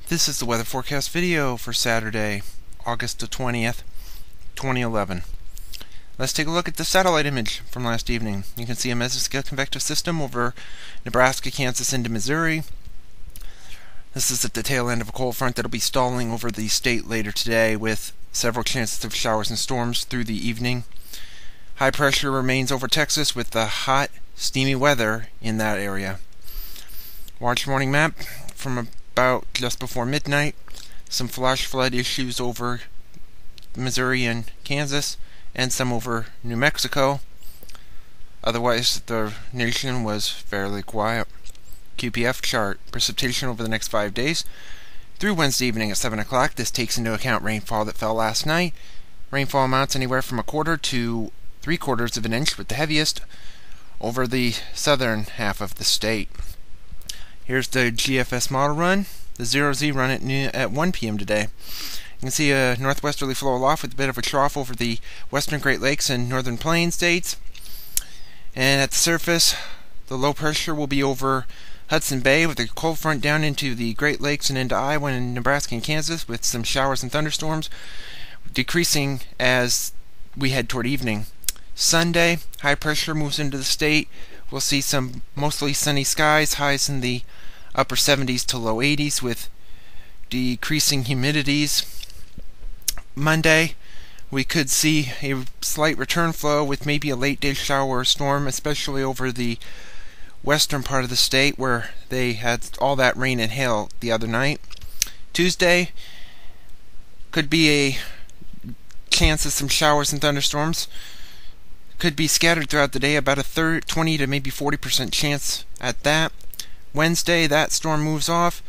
This is the weather forecast video for Saturday, August the 20th, 2011. Let's take a look at the satellite image from last evening. You can see a mesoscale convective system over Nebraska, Kansas into Missouri. This is at the tail end of a cold front that will be stalling over the state later today with several chances of showers and storms through the evening. High pressure remains over Texas with the hot, steamy weather in that area. Watch morning map from about just before midnight. Some flash flood issues over Missouri and Kansas, and some over New Mexico. Otherwise, the nation was fairly quiet. QPF chart. Precipitation over the next 5 days. Through Wednesday evening at 7 o'clock, this takes into account rainfall that fell last night. Rainfall amounts anywhere from 1/4 to 3/4 of an inch, with the heaviest over the southern half of the state. Here's the GFS Model Run, the 0Z run at 1 p.m. today. You can see a northwesterly flow aloft with a bit of a trough over the western Great Lakes and northern Plains states. And at the surface, the low pressure will be over Hudson Bay with a cold front down into the Great Lakes and into Iowa and Nebraska and Kansas with some showers and thunderstorms, decreasing as we head toward evening. Sunday, high pressure moves into the state. We'll see some mostly sunny skies, highs in the upper 70s to low 80s with decreasing humidities. Monday, we could see a slight return flow with maybe a late day shower or storm, especially over the western part of the state where they had all that rain and hail the other night. Tuesday could be a chance of some showers and thunderstorms. Could be scattered throughout the day, about a 20 to maybe 40% chance at that. Wednesday, that storm moves off.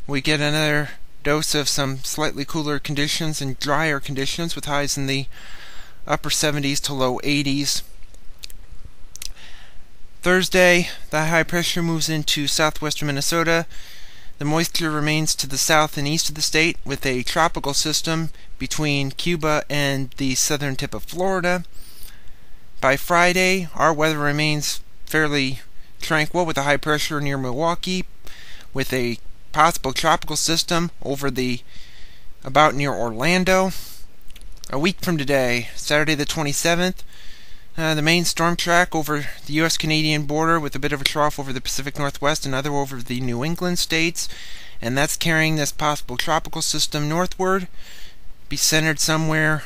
We get another dose of some slightly cooler conditions and drier conditions with highs in the upper 70s to low 80s. Thursday, the high pressure moves into southwestern Minnesota. The moisture remains to the south and east of the state with a tropical system between Cuba and the southern tip of Florida. By Friday, our weather remains fairly tranquil with a high pressure near Milwaukee with a possible tropical system over about near Orlando. A week from today, Saturday the 27th, the main storm track over the U.S.-Canadian border with a bit of a trough over the Pacific Northwest and other over the New England states, and that's carrying this possible tropical system northward. Be centered somewhere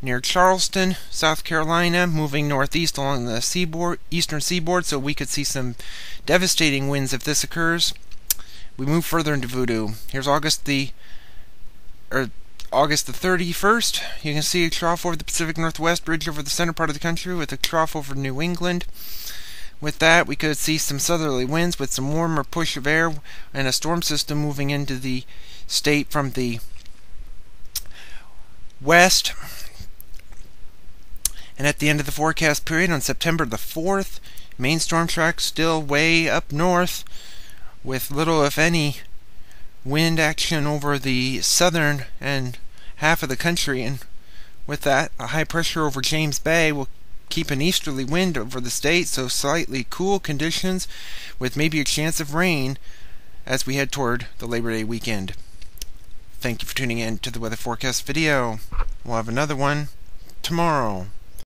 near Charleston, South Carolina, moving northeast along the eastern seaboard, so we could see some devastating winds if this occurs. We move further into Voodoo. Here's August the 31st. You can see a trough over the Pacific Northwest, bridge over the center part of the country with a trough over New England. With that, we could see some southerly winds with some warmer push of air and a storm system moving into the state from the west. And at the end of the forecast period on September the 4th, main storm track still way up north with little, if any, wind action over the southern and half of the country. And with that, a high pressure over James Bay will keep an easterly wind over the state, so slightly cool conditions with maybe a chance of rain as we head toward the Labor Day weekend. Thank you for tuning in to the weather forecast video. We'll have another one tomorrow.